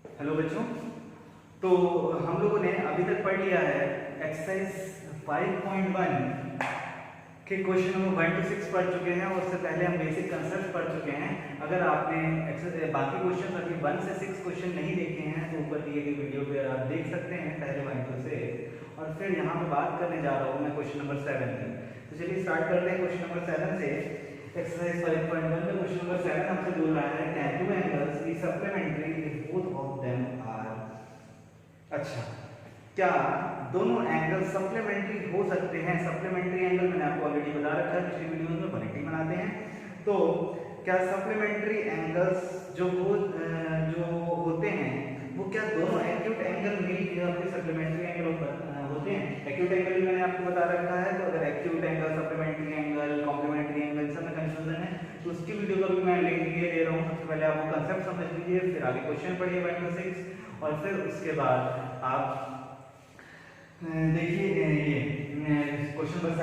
Hello बच्चों, तो हम लोगों ने अभी तक पढ़ लिया है एक्सरसाइज 5.1 के क्वेश्चन नंबर 1 to 6 पढ़ चुके हैं और उससे पहले हम बेसिक कंसेप्ट पढ़ चुके हैं। अगर आपने बाकी क्वेश्चन अभी 1 से 6 क्वेश्चन नहीं देखे हैं तो ऊपर दिए गए वीडियो पे आप देख सकते हैं पहले 1 to 6। और फिर यहाँ पे बात करने जा रहा हूँ मैं क्वेश्चन नंबर 7 की। तो चलिए स्टार्ट करते हैं क्वेश्चन नंबर 7 से। एक्सरसाइज 5.1 में क्वेश्चन नंबर 7 हमसे बोल रहा है can two angles be supplementary if both of them are. अच्छा, क्या दोनों एंगल सप्लीमेंट्री हो सकते हैं? सप्लीमेंट्री एंगल मैंने आपको ऑलरेडी बता रखा है, पिछली वीडियोस में 180 बनाते हैं। तो क्या सप्लीमेंट्री एंगल्स जो होते हैं वो क्या दोनों एक्यूट एंगल मिलकर अपने सप्लीमेंट्री एंगल होते हैं? एक्यूट एंगल भी मैंने आपको बता रखा है। तो अगर acute angle, supplementary angle, complementary angle सब में कंफ्यूजन है तो उसकी वीडियो का भी मैं लिंक दे रहा हूँ। सबसे पहले आप वो कंसेप्ट समझ लीजिए, फिर आगे क्वेश्चन पढ़िए 1 to 6 और फिर उसके बाद आप देखिए ये क्वेश्चन नंबर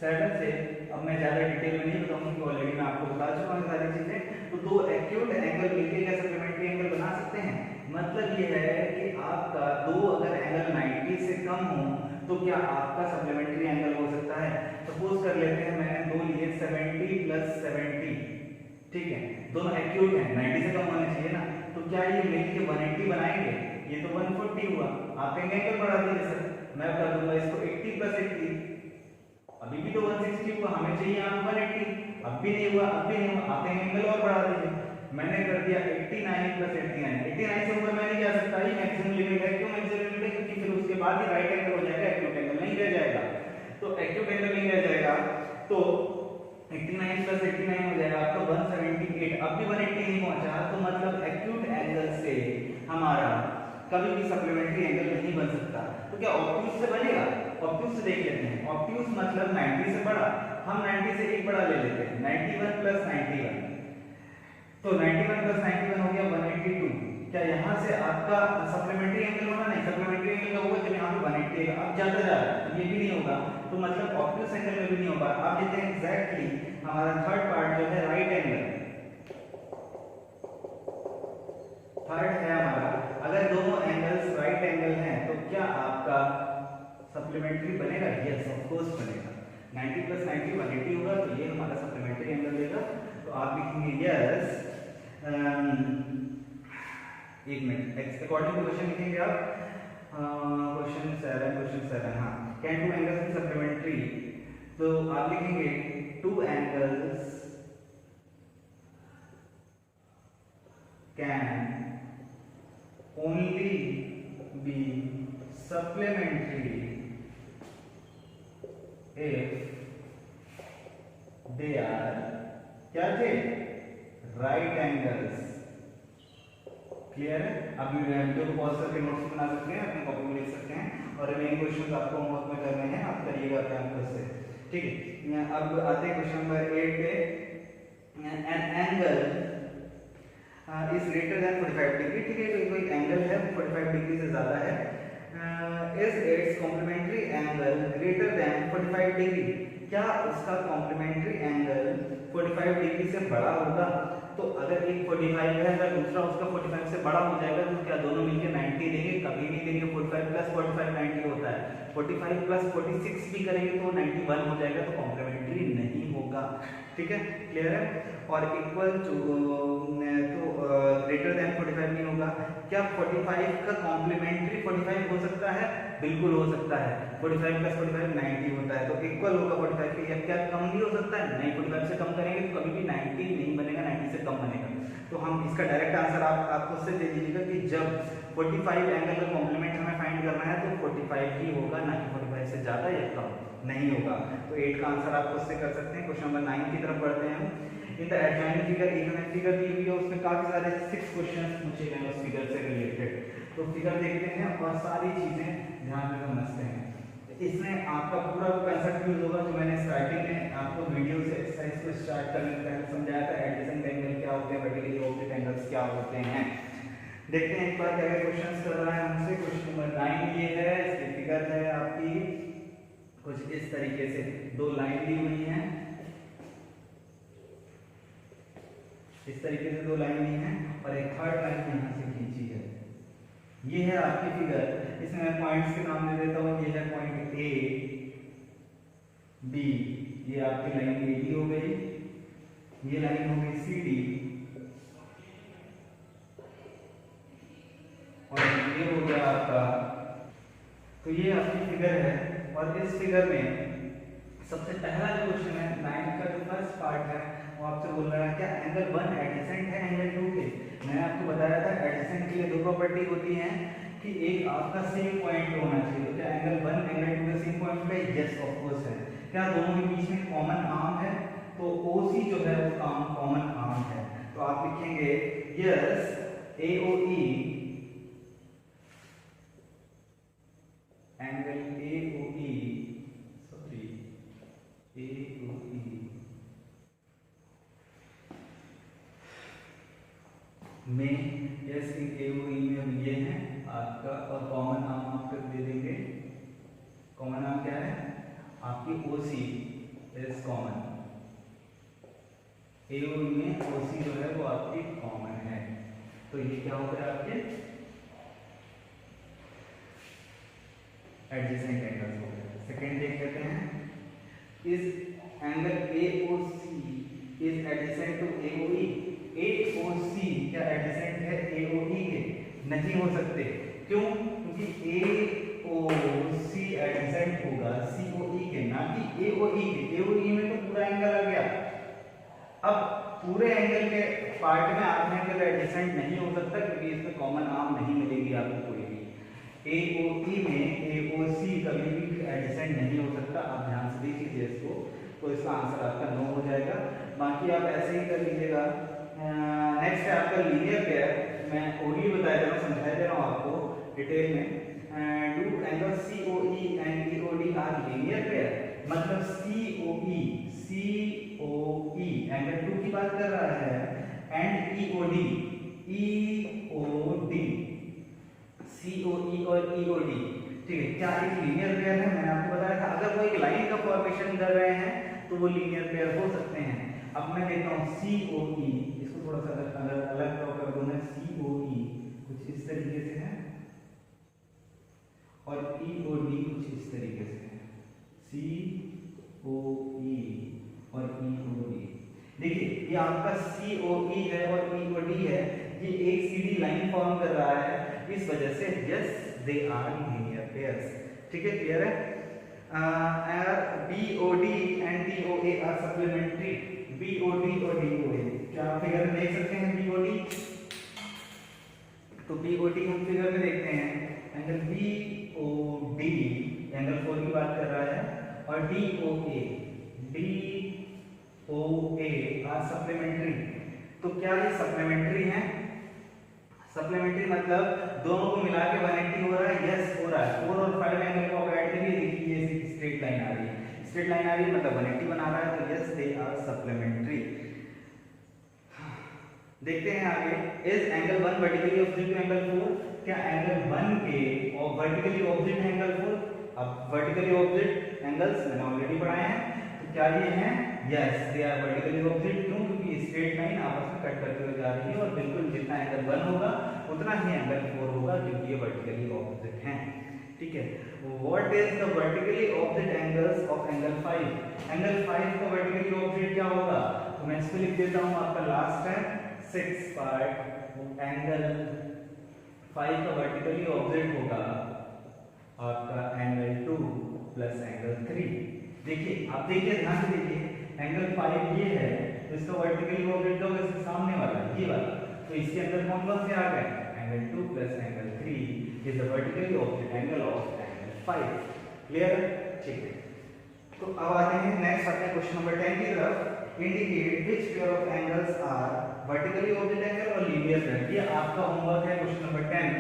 7 से अब मैं ज़्यादा डिटेल में नहीं बताऊंगा क्योंकि ऑलरेडी मैं आपको बता चुका हूँ सारी चीज़ें। तो दो एक्यूट एंगल मिलकर क्या सप्लीमेंट्री एंगल बना सकते हैं? मतलब ये है कि आपका दो अगर एंगल 90 से कम हो तो क्या आपका सप्लीमेंट्री एंगल हो सकता है? सपोज कर लेते हैं मैंने दो लिए 70 + 70, ठीक है, दोनों एक्यूट हैं, 90 से कम होने चाहिए ना। तो क्या ये मिलके 180 बनाएंगे? ये तो 140 हुआ। आप कहेंगे एंगल बढ़ा दीजिए सर, मैं कर दूंगा इसको 80 + 80, अभी भी तो 160 हुआ, हमें चाहिए यहाँ 180, अब भी नहीं हुआ, अब भी नहीं हुआ, आप कहेंगे एंगल और बढ़ा दीजिए। मैंने कर दिया 89 + 89, 89 से ऊपर मैं नहीं जा सकता, ये मैक्सिमम लिमिट है। क्यों मैक्सिमम लिमिट है? क्योंकि फिर उसके बाद ही राइट एंगल हो जाएगा, एक्यूट एंगल नहीं रह जाएगा। तो एक्यूट एंगल नहीं रह जाएगा तो 89 + 89 हो जाएगा आपका 178। अब भी 180 नहीं पहुंचा तो मतलब एक्यूट एंगल से हमारा कभी भी सप्लीमेंट्री एंगल नहीं बन सकता। तो क्या ऑब्ट्यूज से बनेगा? ऑब्ट्यूज से देख लेते हैं। ऑब्ट्यूज मतलब 90 से बड़ा, हम 90 से एक बड़ा ले लेते हैं, 91 + 91। तो 91 + 91 हो गया 182। क्या यहाँ से आपका सप्लीमेंट्री एंगल होगा? नहीं, सप्लीमेंट्री एंगल का होगा जब यहाँ पे 180 है। अब जाता जा रहा है, ये भी नहीं होगा, तो मतलब ऑब्ट्यूज एंगल में भी नहीं होगा। अब लेते हैं एग्जैक्टली हमारा थर्ड पार्ट जो है राइट एंगल। थर्ड है हमारा, अगर दोनों एंगल्स राइट एंगल हैं तो क्या आपका सप्लीमेंट्री बनेगा? यस, ऑफ कोर्स बनेगा। 90 + 90 180 होगा तो ये हमारा सप्लीमेंट्री एंगल देगा। तो आप लिखेंगे यस, एक मिनट, अकॉर्डिंग टू क्वेश्चन लिखेंगे आप क्वेश्चन 7 हाँ, can two angles be supplementary? तो आप लिखेंगे two angles can only be supplementary if they are क्या थे? Right angles. क्लियर है? अब वीडियो को पॉज करके नोट्स बना सकते हैं, अपने कॉपी में लिख सकते हैं और रिमेनिंग क्वेश्चंस आपको होमवर्क में करने हैं, आप करिएगा अपने आप से, ठीक है। अब आते हैं क्वेश्चन नंबर 8 पे। An angle is greater than 45 degree, ठीक है, तो कोई एंगल है 45 डिग्री से ज्यादा है। Is its complementary angle greater than 45 degree? क्या उसका कॉम्प्लीमेंट्री एंगल 45 डिग्री से बड़ा होगा? तो अगर एक 45 है, अगर दूसरा उसका 45 से बड़ा हो जाएगा तो क्या दोनों मिलकर 90 देंगे? कभी नहीं देंगे। 45 + 45 90 होता है, 45 + 46 भी करेंगे तो 91 हो जाएगा, तो कॉम्प्लीमेंट्री नहीं होगा, ठीक है, क्लियर है। और इक्वल टू तो ग्रेटर देन 45 नहीं होगा। क्या 45 का कॉम्प्लीमेंट्री 45 हो सकता है? बिल्कुल हो सकता है। 45 + 45 90 होता है, तो इक्वल होगा 45 के। क्या कम भी हो सकता है? नहीं, 45 से कम करेंगे तो कभी भी 90 नहीं बनेगा, 90 से कम बनेगा। तो हम इसका डायरेक्ट आंसर आप खुद से दे दीजिएगा कि जब 45 एंगल का कॉम्प्लीमेंट हमें फाइंड करना है तो 45 ही होगा, ना कि 45 से ज्यादा या कम नहीं होगा। तो 8 का आंसर आप खुद से कर सकते हैं। क्वेश्चन नंबर 9 की तरफ बढ़ते हैं। इन द एडजॉइनिंग फिगर, एक हमें फिगर दी हुई है, उसमें काफी सारे 6 क्वेश्चंस पूछे गए हैं उस फिगर से रिलेटेड। तो फिगर देखते हैं और सारी चीजें ध्यान में समझते हैं। इसमें आपका पूरा कंसेप्ट यूज होगा जो मैंने स्टार्टिंग में आपको वीडियो से एक्सरसाइज को स्टार्ट करने से पहले समझाया था। एडजेसेंट एंगल क्या होते हैं, वर्टिकली ऑपोजिट एंगल्स क्या होते हैं। देखते हैं एक बार क्या क्वेश्चंस कर रहा है हमसे। क्वेश्चन नंबर 9 ये है, इसकी फिगर है आपकी कुछ इस तरीके से, दो लाइन दी हुई हैं, इस तरीके से दो लाइन दी हैं और एक थर्ड लाइन यहां से खींची है। ये है आपकी फिगर, इसमें मैं पॉइंट्स के नाम दे देता हूँ। ये है पॉइंट ए बी, ये आपकी लाइन ए बी हो गई, ये लाइन हो गई सी डी, और ये हो गया आपका। तो ये आपकी फिगर है, और इस फिगर में सबसे पहला जो क्वेश्चन है 9 का जो फर्स्ट पार्ट है वो आपसे बोल रहा है क्या एंगल 1 एडजेसेंट है एंगल 2 के। मैंने आपको बताया था एडजेसेंट के लिए दो प्रॉपर्टी होती हैं कि एक आपका सेम पॉइंट होना चाहिए। तो क्या एंगल 1 एंगल 2 का सेम पॉइंट पे? यस ऑफ कोर्स है। क्या दोनों के बीच में कॉमन आर्म है? तो OC जो है वो कॉमन आर्म है। तो आप लिखेंगे यस AOE एंगल AOE में, यस इन AOE में ये है आपका, और कॉमन नाम आप दे देंगे। कॉमन नाम क्या है आपकी? OC is common. AOE में OC जो है वो आपकी कॉमन है। तो ये क्या हो गया आपके एडजेसेंट एंगल्स हो गए। सेकेंड देख लेते हैं, is angle AOC is adjacent to AOE। AOC क्या एडजेसेंट है AOE के? नहीं हो सकते। क्यों? क्योंकि AOC एडजेसेंट होगा COE के, ना कि AOE के। AOE में तो पूरा एंगल आ गया। अब पूरे एंगल के पार्ट में आपने एंगल एडजेसेंट नहीं हो सकता क्योंकि इसमें कॉमन आर्म नहीं मिलेगी आपको कोई भी। AOE में AOC कभी भी एडजेसेंट नहीं हो सकता। आप ध्यान से देखिए इसको, तो इसका आंसर आपका 9 हो जाएगा। बाकी आप ऐसे ही कर लीजिएगा। नेक्स्ट है आपका लीनियर पेयर। मैं ओनली बता दे रहा हूँ, समझा दे रहा हूँ आपको डिटेल में। Do angle COE and EOD are linear pair. मतलब COE एंगल 2 की बात कर रहा है, एंड EOD COE और EOD, ठीक है, क्या एक लीनियर पेयर है? मैंने आपको बताया था अगर वो एक लाइन का फॉर्मेशन कर रहे हैं तो वो लीनियर पेयर हो सकते हैं। अब मैं देखता हूँ COE, इसको थोड़ा सा अगर अलग ड्रॉ कर दूं मैं, COE कुछ इस तरीके से है और EOD कुछ इस तरीके से है। COE और EOD, देखिए ये आपका COE है और EOD है, ये एक सीधी लाइन फॉर्म कर रहा है, इस वजह से yes they are linear pairs. ठीक है, क्लियर है? BOD and DOA are supplementary. BOD और DOA क्या आप फिगर में देख सकते हैं? BOD, तो BOD हम फिगर में देखते हैं, एंगल BOD एंगल 4 की बात कर रहा है, और DOA आर सप्लीमेंट्री। तो क्या ये सप्लीमेंट्री है? सप्लीमेंट्री मतलब दोनों को मिला के 180 हो रहा है। यस हो रहा है। 4 और 5 एंगल को आप ऐड करिए, देखिए ये स्ट्रेट लाइन आ रही है, स्ट्रेट लाइन आ रही है मतलब 180 बना रहा है। तो यस दे आर सप्लीमेंट्री। देखते हैं आगे, is angle 1 vertically opposite to angle 4। क्या एंगल 1 के और वर्टिकली ऑपोजिट है एंगल 4? अब वर्टिकली ऑपोजिट एंगल्स मैंने ऑलरेडी पढ़ाए हैं, तो क्या ये हैं? Yes they are vertically opposite. क्यों? क्योंकि स्ट्रेट लाइन आपस में कट करते हुए जा रही है, और बिल्कुल जितना एंगल 1 होगा उतना ही एंगल 4 होगा, क्योंकि ये वर्टिकली ऑपोजिट हैं। ठीक है, what is the vertically opposite angles of angle 5? Angle 5 का वर्टिकली ऑपोजिट क्या होगा? तो मैं इसको लिख देता हूं, आपका लास्ट है 6 पार्ट। एंगल 5 का वर्टिकली ऑपोजिट होगा आपका एंगल 2 प्लस एंगल 3। देखिए, आप देखिए ध्यान से देखिए, एंगल 5 ये है, तो इसका वर्टिकली ऑपोजिट होगा इसके सामने वाला, ये वाला। तो इसके अंदर कौन कौन से आ गए? Angle 2 plus angle 3 is the vertically opposite angle of angle 5। Clear? ठीक है, तो अब आते हैं नेक्स्ट अपने क्वेश्चन नंबर 10 की तरफ। Indicate which pair of angles are vertically opposite angle और लीनियर पेयर। ये आपका होमवर्क है क्वेश्चन नंबर 10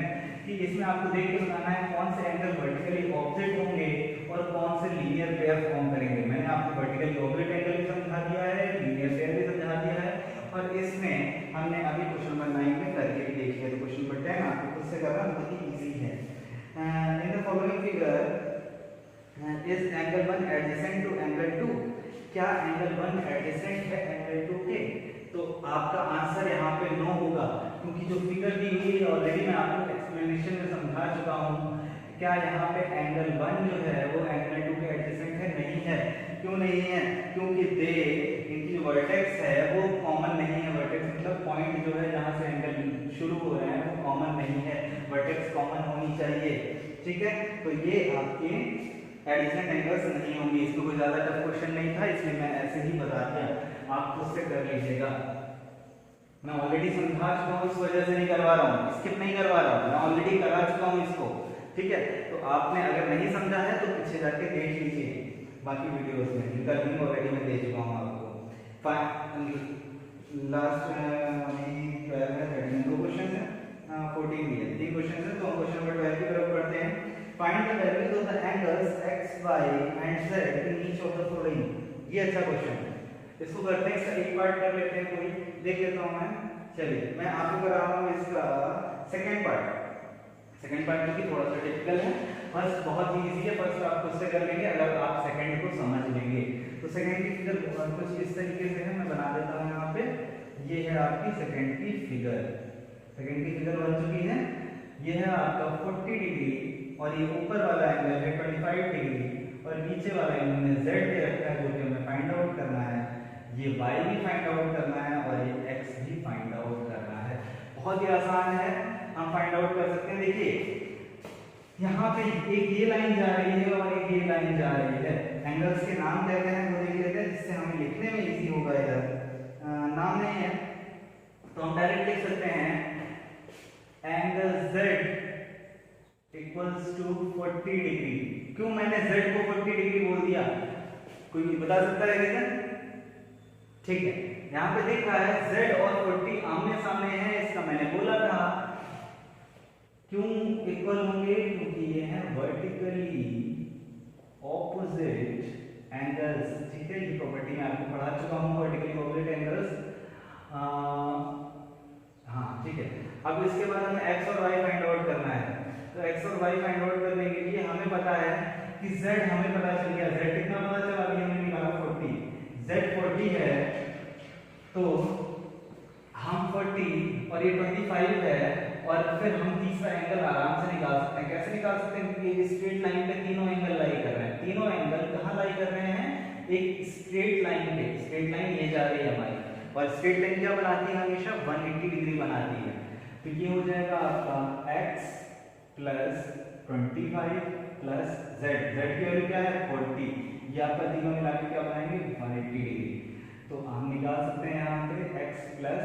कि इसमें आपको देख के बताना है कौन से एंगल वर्टिकली ऑपोजिट होंगे और कौन से लीनियर पेयर फॉर्म करेंगे। मैंने आपको वर्टिकली ऑपोजिट एंगल भी समझा दिया है, लीनियर पेयर भी समझा दिया है, और इसमें हमने अभी क्वेश्चन नंबर 9 में करके भी देख लिया। तो क्वेश्चन नंबर 10 आपको खुद से करना बहुत ही इजी है। In the following figure is angle 1 adjacent to angle 2। क्या एंगल 1 एडजेसेंट है एंगल 2 के? तो आपका आंसर यहाँ पे नो होगा, क्योंकि जो फिगर दी हुई है ऑलरेडी मैं आपको एक्सप्लेनेशन में समझा चुका हूँ। क्या यहाँ पे एंगल 1 जो है वो एंगल 2 के एडजेसेंट है? नहीं है। क्यों नहीं है? क्योंकि दे इनकी जो वर्टेक्स है वो कॉमन नहीं है। वर्टेक्स मतलब पॉइंट जो है जहाँ से एंगल शुरू हो रहे हैं वो कॉमन नहीं है, वर्टेक्स कॉमन होनी चाहिए। ठीक है, तो ये आपके एडजेसेंट एंगल्स नहीं होंगे। इसको कोई ज्यादा टफ क्वेश्चन नहीं था, इसलिए मैं ऐसे ही बता दिया, आप खुद से कर लीजिएगा। मैं ऑलरेडी समझा चुका हूँ, इस वजह से नहीं करवा रहा हूँ, स्किप नहीं करवा रहा हूँ, मैं ऑलरेडी करा चुका हूँ इसको। ठीक है, तो आपने अगर नहीं समझा है तो पीछे जाके देख लीजिए बाकी वीडियोस में, इनका लिंक ऑलरेडी मैं दे चुका हूँ आपको। लास्ट में 12 है, 13 दो क्वेश्चन है, 14 भी है, 3 क्वेश्चन है। तो हम क्वेश्चन नंबर 12 की तरफ पढ़ते हैं। Find the values of the angles x, y and z in each of the following. ये अच्छा क्वेश्चन है, इसको करते हैं, इसका एक पार्ट कर लेते हैं, कोई देख लेता हूं मैं। चलिए मैं आपको करा रहा हूं इसका सेकंड पार्ट। सेकंड पार्ट क्योंकि थोड़ा सा टिपिकल है, फर्स्ट बहुत ही इजी है, फर्स्ट आप खुद से कर लेंगे अगर आप सेकंड को समझ लेंगे। तो सेकंड की फिगर कुछ इस तरीके से है, मैं बना देता हूं यहाँ पे। ये है आपकी सेकंड की फिगर, सेकंड की फिगर बन चुकी है। ये है आपका 40 डिग्री और ये ऊपर वाला एंगल है 25 डिग्री और नीचे वाला इन्होंने z दे रखा है जो कि हमें फाइंड आउट करना है। ये y भी फाइंड आउट करना है और ये x भी फाइंड आउट करना है। बहुत ही आसान है, हम फाइंड आउट कर सकते हैं। देखिए यहाँ पे एक ये लाइन जा रही है और एक ये लाइन जा रही है। एंगल्स के नाम क्या क्या हैं वो देख लेते हैं, जिससे हमें लिखने में इजी होगा। इधर नाम नहीं है तो हम डायरेक्ट लिख सकते हैं एंगल z इक्वल्स टू 40 डिग्री। क्यों मैंने z को 40 डिग्री बोल दिया, कोई बता सकता है रीजन? ठीक है, यहाँ पे देख रहा है z और 40 आमने सामने है, इसका मैंने बोला था। क्यों इक्वल होंगे? क्योंकि ये हैं वर्टिकली ऑपोजिट एंगल्स। ठीक है, ये प्रॉपर्टी मैं आपको पढ़ा चुका हूँ, वर्टिकली ऑपोजिट एंगल्स। हाँ ठीक है, अब इसके बाद हमें x और y फाइंड आउट करना है। तो x और y फाइंड आउट करने के लिए हमें पता है कि z हमें पता चल गया, z कितना पता चला, अभी हमने निकाला 40, z 40 है तो हम 40 और ये 25 है और फिर हम तीसरा एंगल आराम से निकाल सकते हैं। कैसे निकाल सकते हैं? क्योंकि ये स्ट्रेट लाइन पे तीनों एंगल लाई कर रहे हैं। तीनों एंगल कहाँ लाई कर रहे हैं? एक स्ट्रेट लाइन पे। स्ट्रेट लाइन ये जा रही है हमारी, और स्ट्रेट लाइन क्या बनाती है? हमेशा 180 डिग्री बनाती है। तो ये हो जाएगा आपका x plus 25 plus z। z की वैल्यू क्या है? 40। ये आपका तीनों मिला के क्या बनाएंगे? 180 डिग्री। तो हम निकाल सकते हैं यहाँ पे x प्लस,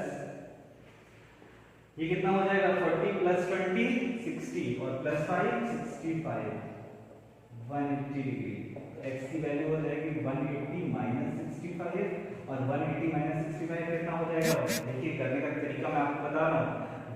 ये कितना हो जाएगा? 40 प्लस 20 60 और प्लस 5 65, 180 डिग्री। x की वैल्यू हो जाएगी 180 माइनस 65 और 180 माइनस 65 कितना हो जाएगा? देखिए करने का तरीका मैं आपको बता रहा हूँ।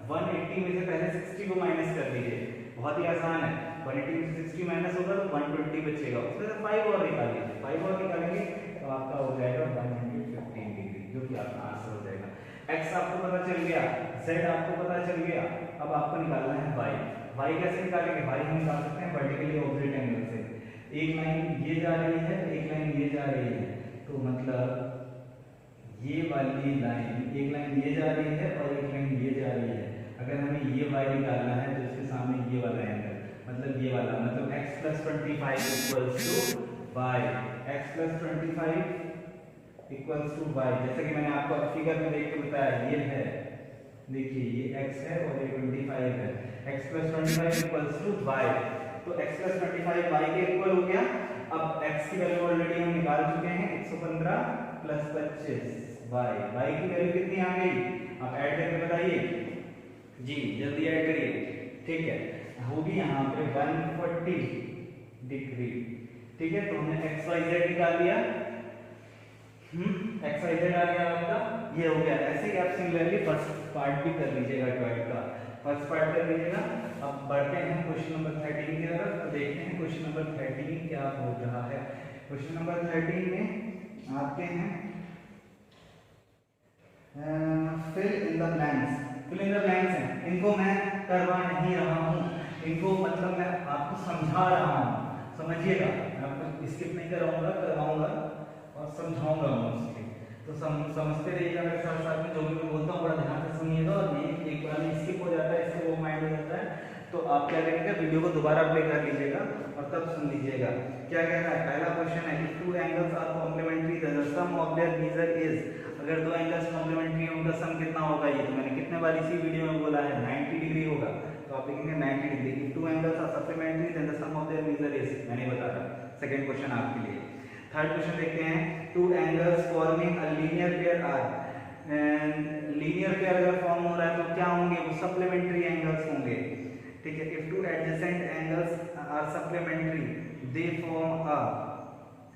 180 में से पहले 60 को माइनस कर लीजिए, बहुत ही आसान है। 180 में से 60 माइनस होगा तो 120 बचेगा, उसमें से 5 और निकालिए, 5 और निकालेंगे तो आपका हो जाएगा 115 डिग्री, जो कि आपका आंसर हो जाएगा। x आपको पता चल गया, z आपको पता चल गया, अब आपको निकालना है y। y कैसे निकालेंगे? y हम निकाल सकते हैं वर्टिकली ऑपोजिट एंगल से। एक लाइन ये जा रही है, एक लाइन ये जा रही है, तो मतलब ये वाली लाइन, एक लाइन ये जा रही है और एक लाइन ये जा रही है। अगर हमें ये y निकालना है तो इसके सामने ये वाला एंगल, मतलब ये वाला, मतलब x plus 25 equals to y। x plus 25 equals to y, जैसे कि मैंने आपको फिगर में देख के बताया, ये है, देखिए ये x है और ये 25 है। x plus 25 equals to y, तो x प्लस 25 y के इक्वल हो गया। अब x की वैल्यू ऑलरेडी हम निकाल चुके हैं, 115 प्लस 25 y की वैल्यू कितनी आ गई? आप ऐड करके बताइए जी, जल्दी ऐड करिए। ठीक है, होगी यहाँ पे 140 डिग्री। ठीक है, तो हमने x y z निकाल लिया, x y z आ गया आपका, ये हो गया। ऐसे ही आप सिमिलरली फर्स्ट पार्ट भी कर लीजिएगा, 12 का फर्स्ट पार्ट कर लीजिएगा। अब बढ़ते हैं क्वेश्चन नंबर 13 की तरफ, तो देखते हैं क्वेश्चन नंबर 13 क्या हो रहा है। क्वेश्चन नंबर 13 में आते हैं fill in the blanks. Fill in the blanks हैं, इनको मैं करवा नहीं रहा हूँ, इनको मतलब मैं आपको समझा रहा हूँ, समझिएगा। मैं आपको स्किप नहीं कराऊंगा, करवाऊंगा और समझाऊंगा मोस्टली, तो समझते रहिएगा मेरे साथ साथ में। जो भी मैं बोलता हूँ बड़ा ध्यान से सुनिएगा, और नहीं एक बार में स्किप हो जाता है, इससे वो माइंड हो जाता है, तो आप क्या करेंगे, वीडियो को दोबारा प्ले कर लीजिएगा और तब सुन लीजिएगा क्या कह रहा है। पहला क्वेश्चन है, if two angles are complementary the sum of their measure is, अगर दो एंगल्स कॉम्प्लीमेंट्री हैं उनका सम कितना होगा, ये तो मैंने कितने बार इसी वीडियो में बोला है 90 डिग्री होगा, तो आप लिखेंगे 90 degree. If two angles are supplementary then the sum of their measure is, मैंने बता रहा। सेकंड क्वेश्चन आपके लिए। थर्ड क्वेश्चन देखते हैं, two angles forming a linear pair are, linear pair अगर फॉर्म हो रहा है तो क्या होंगे, वो सप्लीमेंट्री एंगल्स होंगे, ठीक है। If two adjacent angles are supplementary they form a,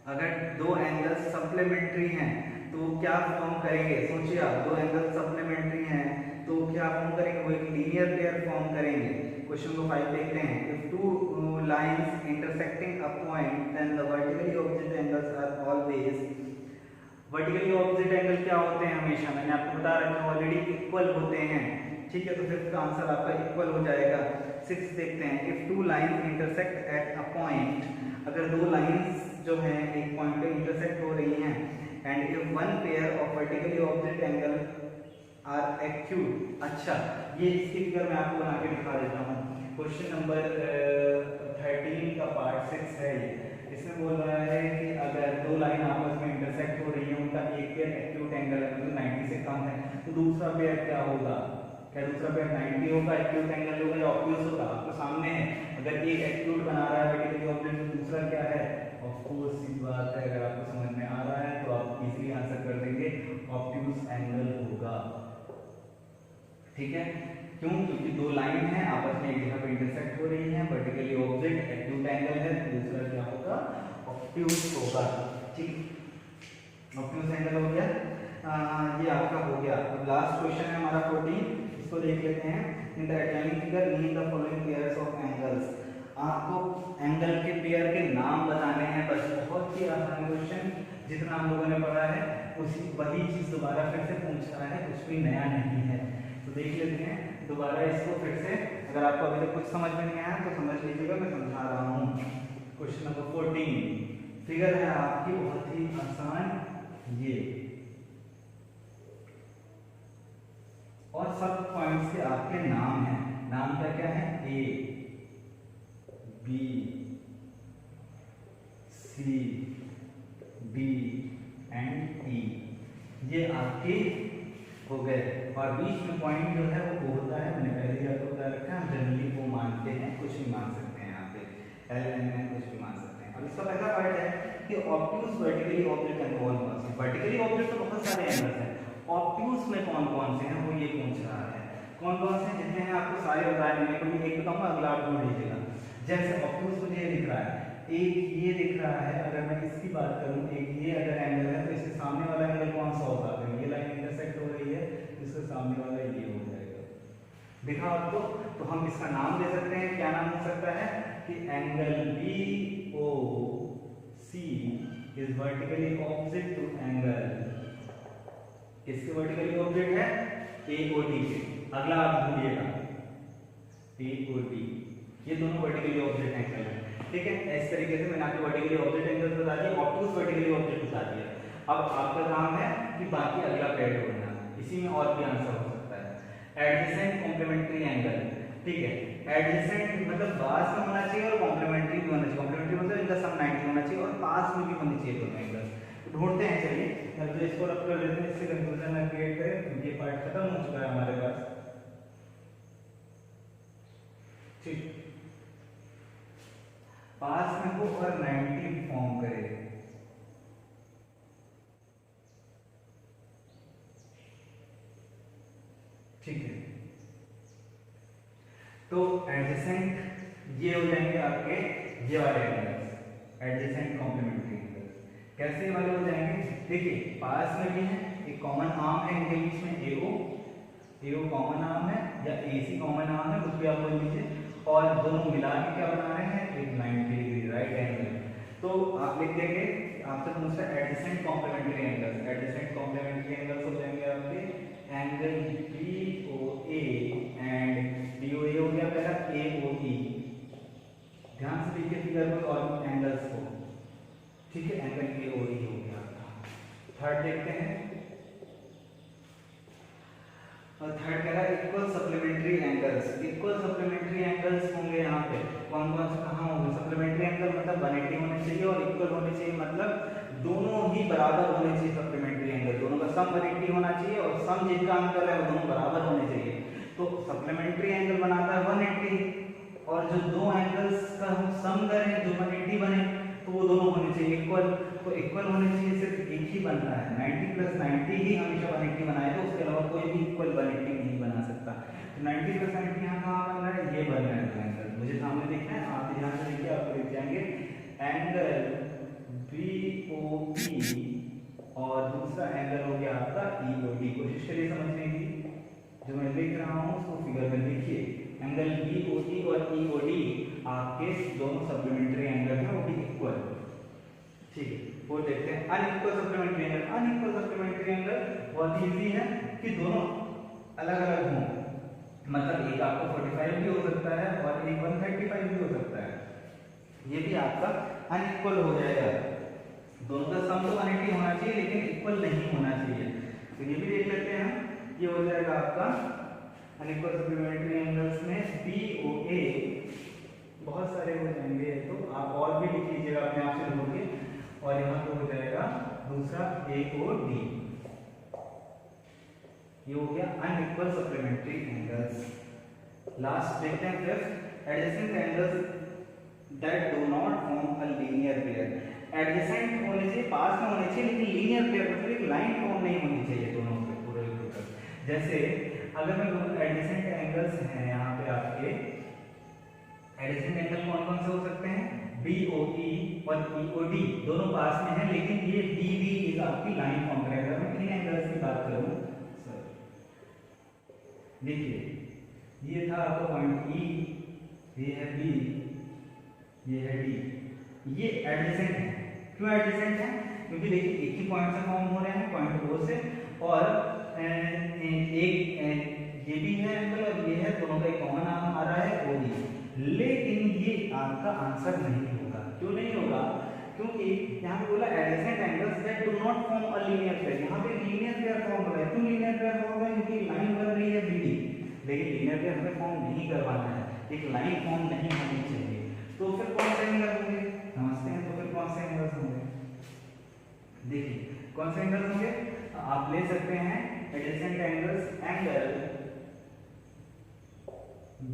अगर दो एंगल्स सप्लीमेंट्री हैं तो क्या फॉर्म करेंगे, सोचिए आप, दो एंगल्स सप्लीमेंट्री हैं तो क्या फॉर्म करेंगे, वो एक लीनियर पेयर फॉर्म करेंगे। क्वेश्चन को 5 देखते हैं, if two lines intersecting a point then the vertically opposite angles are always, vertically opposite angle क्या होते हैं हमेशा, मैंने आपको बता रखा है ऑलरेडी, इक्वल होते हैं, ठीक है। तो फिफ्थ का आंसर आपका इक्वल हो जाएगा। 6 देखते हैं, if two lines intersect at a point, अगर दो लाइंस जो हैं एक पॉइंट पे इंटरसेक्ट हो रही हैं, and if one pair of vertically opposite angle are acute, अच्छा ये इसकी फिगर मैं आपको बना के दिखा देता हूँ। क्वेश्चन नंबर 13 का पार्ट 6 है ये, इसमें बोल रहा है कि अगर दो लाइन आपस में इंटरसेक्ट हो रही है, उनका एक पेयर एक्यूट एंगल है, मतलब 90 से कम है, तो दूसरा पेयर क्या होगा, क्या दूसरा पेयर 90 होगा, एक्यूट एंगल होगा या ऑब्वियस होगा, आपको सामने है। अगर एक एक्यूट बना रहा है वर्टिकली ऑपोजिट तो दूसरा क्या है, ऑफ कोर्स सी बात है, अगर आपको समझ में आ रहा है तो आप इजीली आंसर कर देंगे, ऑब्ट्यूज एंगल होगा, ठीक है। क्यों, क्योंकि दो लाइन है आपस में एक जगह पे इंटरसेक्ट हो रही है, वर्टिकली ऑपोजिट एक्यूट एंगल है, दूसरा क्या होगा, ऑब्ट्यूज होगा, ठीक। ऑब्ट्यूज एंगल हो गया, ये आपका हो गया। अब लास्ट क्वेश्चन है हमारा 14, इसको देख लेते हैं। In the explaining figure name the following pairs of angles, आपको एंगल के पेयर के नाम बताने हैं, बस बहुत ही आसान क्वेश्चन, जितना हम लोगों ने पढ़ा है उसी वही चीज दोबारा फिर से पूछ रहा है, कुछ भी नया नहीं है। तो देख लेते हैं दोबारा इसको फिर से, अगर आपको अभी तक कुछ समझ में नहीं आया तो समझ लीजिएगा, मैं समझा रहा हूँ। क्वेश्चन नंबर 14, फिगर है आपकी बहुत ही आसान, ये और सब पॉइंट्स के आपके नाम हैं, नाम क्या क्या है, A B C D and E, ये आपके हो गए। और बीच में पॉइंट जो है वो होता है, मैंने पहले ही आपको बता रखा है, जनरली वो मानते हैं, कुछ भी मान सकते हैं यहाँ पे, एल एन एन कुछ भी मान सकते हैं। अब इसका पहला पार्ट है कि ऑब्ट्यूज वर्टिकली ऑब्जेक्ट एंड कौन कौन से, वर्टिकली ऑब्जेक्ट तो बहुत सारे एंगल्स हैं, ऑब्ट्यूज में कौन कौन से हैं वो ये पूछ रहा है। कौन कौन से जितने हैं आपको सारे बताए, मैंने कोई एक बताऊंगा, अगला आप जोड़ लीजिएगा। जैसे ऑब्ट्यूज मुझे ये दिख रहा है, एक ये दिख रहा है, अगर मैं इसकी बात करूं, एक ये अगर एंगल है तो इसके सामने वाला एंगल कौन सा होगा, अगर ये लाइन इंटरसेक्ट हो रही है तो इसके सामने वाला ये हो जाएगा, दिखा आपको। तो हम इसका नाम दे सकते हैं, क्या नाम हो सकता है कि angle B O C is vertically opposite to angle, किसके वर्टिकली ऑपोजिट है, ए ओ डी के। अगला आप ढूंढिएगा ए ओ डी, ये दोनों वर्टिकली ऑपोजिट एंगल है, ठीक है। इस तरीके से मैंने आपको वर्टिकली ऑपोजिट एंगल बता दिया, ऑब्ट्यूज वर्टिकली ऑपोजिट बता दिया। अब आपका काम है कि बाकी अगला पेयर ढूंढना, इसी में और भी आंसर हो सकता है। एडजेसेंट कॉम्प्लीमेंट्री एंगल, ठीक है, एडजेसेंट मतलब पास में होना चाहिए और कॉम्प्लीमेंट्री भी होना चाहिए, कॉम्प्लीमेंट्री मतलब इनका सम 90 होना चाहिए और पास में भी होनी चाहिए दोनों एंगल। तो ढूंढते हैं, चलिए तो इसको रख कर लेते हैं, इससे कंक्लूजन ना क्रिएट करें क्योंकि ये पार्ट खत्म हो चुका है हमारे पास, ठीक। पास में हो और 90 फॉर्म करे, ठीक है। तो एडजेसेंट ये हो जाएंगे आपके ये वाले एंगल्स, एडजेसेंट कॉम्प्लीमेंट्री एंगल्स। कैसे वाले हो जाएंगे, देखिए पास में भी है, एक कॉमन आर्म है इनके बीच में, एओ कॉमन आर्म है या एसी कॉमन आर्म है, कुछ भी आप बोल लीजिए, और दोनों मिला के क्या बना रहे हैं, एक 90 डिग्री राइट एंगल। तो आप लिख देंगे, आपसे पूछता है adjacent complementary angles, adjacent complementary angles हो जाएंगे आपके एंगल BOA एंड BOA हो गया पहला, AOE, ध्यान से देखिए फिगर को और एंगल्स को, ठीक है, एंगल AOE हो गया आपका। थर्ड देखते हैं, और थर्ड कह रहा है equal supplementary angles, equal supplementary angles होंगे 180 होने चाहिए और इक्वल होने चाहिए, मतलब दोनों ही बराबर होने चाहिए सप्लीमेंट्री एंगल, दोनों का सम 180 होना चाहिए और सम जिनका अंतर है वो दोनों बराबर होने चाहिए। तो सप्लीमेंट्री एंगल बनाता है 180 और जो दो एंगल्स का हम सम करें जो 180 बने तो वो दोनों होने चाहिए इक्वल। तो इक्वल होने चाहिए, सिर्फ एक ही बनता है 90 + 90 ही हमेशा 180 बनाए, तो उसके अलावा कोई भी इक्वल 180 नहीं बना सकता। तो 90 + 90 यहाँ कहाँ बन रहा है, ये बन रहा है एंगल, मुझे सामने देखना है, आप ध्यान से देखिए, आपको लिख जाएंगे एंगल BOE और दूसरा एंगल हो गया आपका EOD। कोशिश करिए समझने की, जो मैं लिख रहा हूँ उसको फिगर में देखिए। एंगल BOE और EOD आपके दोनों सप्लीमेंट्री एंगल हैं, वो भी इक्वल, ठीक है। वो देखते हैं unequal supplementary angle. Unequal supplementary angle बहुत इजी है कि दोनों अलग अलग हों, मतलब एक आपको 45 भी हो सकता है और एक 135 भी हो सकता है, ये भी आपका अनइक्वल हो जाएगा। दोनों का सम तो 180 होना चाहिए लेकिन इक्वल नहीं होना चाहिए। तो ये भी देख लेते हैं, ये हो जाएगा आपका अनइक्वल सप्लीमेंट्री एंगल्स में BOA, बहुत सारे हो जाएंगे तो आप और भी लिख लीजिएगा अपने आप से ढूंढ के, और यहाँ पे हो जाएगा दूसरा AOD। ये हो गया अनइक्वल सप्लीमेंट्री एंगल्स। लास्ट देखते हैं फिर adjacent angles that do not form a linear pair. Adjacent होने चाहिए, पास में होने चाहिए, लेकिन लीनियर पेयर मतलब एक लाइन फॉर्म नहीं होनी चाहिए दोनों के पूरे टोटल। जैसे अगर मैं बोलूं एडजेसेंट एंगल्स हैं यहाँ पे आपके, एडजेसेंट एंगल कौन कौन से हो सकते हैं, BOE और EOD दोनों पास में हैं, लेकिन ये DB इज आपकी लाइन फॉर्म करेगा। अगर मैं इन एंगल्स की बात करूं, देखिए ये था आपका पॉइंट E, ये है B, ये है D, ये एडजेसेंट है। क्यों एडजेसेंट है, क्योंकि देखिए एक ही पॉइंट से फॉर्म हो रहे हैं, पॉइंट O से, और एक ये भी है एंगल और ये है, दोनों का एक कॉमन नाम आ रहा है OD। लेकिन ये आपका आंसर नहीं होगा। क्यों नहीं होगा, क्योंकि यहाँ पे बोला adjacent angles that do not form a linear pair, यहाँ पे लीनियर पेयर फॉर्म हो रहा है। क्यों लीनियर पेयर फॉर्म हो रहा है, क्योंकि लाइन बन रही है BD, लेकिन लीनियर पेयर हमें फॉर्म नहीं करवाना है, एक लाइन फॉर्म नहीं होनी चाहिए। तो फिर कौन से एंगल होंगे, समझते हैं। तो फिर कौन से एंगल्स होंगे, देखिए कौन से एंगल्स होंगे, आप ले सकते हैं एडजेसेंट एंगल्स, एंगल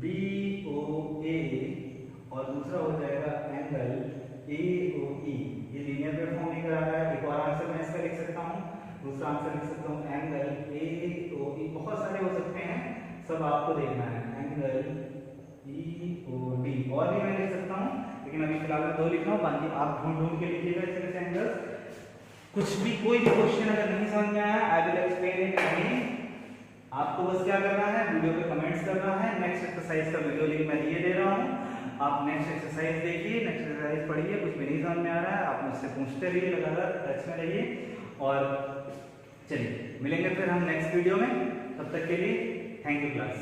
BOA और दूसरा हो जाएगा एंगल AOE। ये लीनियर पेयर फॉर्म नहीं करा रहा है। एक और आंसर मैं इसका लिख सकता हूँ, दूसरा आंसर लिख सकता हूँ एंगल AOE, बहुत सारे हो सकते हैं, सब आपको देखना है। एंगल EOD और भी मैं लिख सकता हूँ, लेकिन अभी फिलहाल मैं 2 लिख रहा हूँ, बाकी आप ढूंढ के लिखिएगा इसके एंगल्स। कुछ भी कोई भी क्वेश्चन अगर नहीं समझ में आया, I will explain it again. आपको बस क्या करना है, वीडियो पे कमेंट्स करना है। नेक्स्ट एक्सरसाइज का वीडियो लिंक मैं ये दे रहा हूँ, आप नेक्स्ट एक्सरसाइज देखिए, नेक्स्ट एक्सरसाइज पढ़िए। कुछ भी नहीं समझ में आ रहा है आप मुझसे पूछते रहिए, लगातार टच में रहिए। और चलिए मिलेंगे फिर हम नेक्स्ट वीडियो में, तब तक के लिए थैंक यू क्लास।